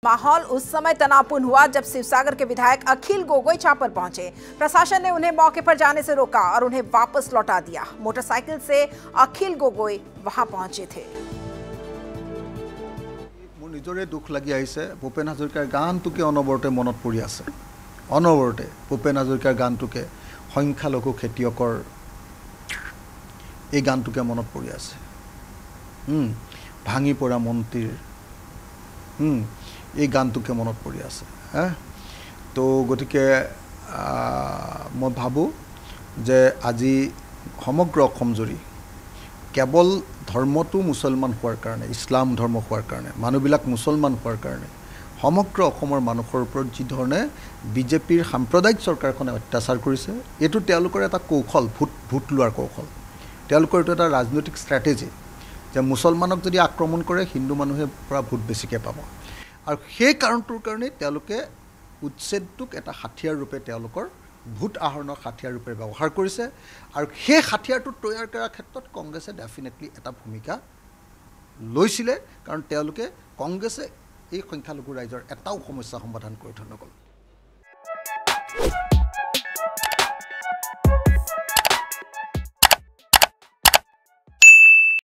माहौल उस समय तनावपूर्ण हुआ जब शिवसागर के विधायक अखिल गोगोई चापर पहुंचे। प्रशासन ने उन्हें मौके पर जाने से रोका और उन्हें वापस लौटा दिया। मोटरसाइकिल से अखिल गोगोई वहां पहुंचे थे। मोर निजरे दुख लगी आइसे भूपेन हाजरिकार गानटुके अनबरते मनत परि आछे। अनबरते भूपेन हाजरिकार गानटुके संख्यालघु खेतियकर এই গানটুকে মনত পৰি আছে। ভাঙি পৰা মন্ত্ৰীৰ এই গানটুকে মনত পৰি আছে। তো গতিকে মই ভাবোঁ যে আজি সমগ্ৰ অসম জুৰি কেৱল ধৰ্মটো মুছলমান হোৱাৰ কাৰণে, ইছলাম ধৰ্ম হোৱাৰ কাৰণে, মানুহবিলাক মুছলমান হোৱাৰ কাৰণে সমগ্ৰ অসমৰ মানুহৰ ওপৰত যি ধৰণে বিজেপিৰ সাম্প্ৰদায়িক চৰকাৰখনে অত্যাচাৰ কৰিছে, এইটো তেওঁলোকৰ এটা কৌশল, ভোট লোৱাৰ কৌশল। তেওঁলোকৰ এইটো এটা ৰাজনৈতিক ষ্ট্ৰেটেজি যে মুছলমানক যদি আক্ৰমণ কৰে হিন্দু মানুহে পৰা ভোট বেছিকৈ পাব। আৰু সেই কাৰণটোৰ কাৰণে তেওঁলোকে উচ্ছেদটোক এটা হাথিয়াৰ ৰূপে তেওঁলোকৰ ভোট আহৰণৰ হাথিয়াৰ ৰূপে ব্যৱহাৰ কৰিছে। আৰু সেই হাথিয়াৰটো তৈয়াৰ কৰাৰ ক্ষেত্ৰত কংগ্ৰেছে ডেফিনেটলি এটা ভূমিকা লৈছিলে, কাৰণ তেওঁলোকে কংগ্ৰেছে এই সংখ্যালঘু ৰাইজৰ এটাও সমস্যা সমাধান কৰি থৈ নগ'ল।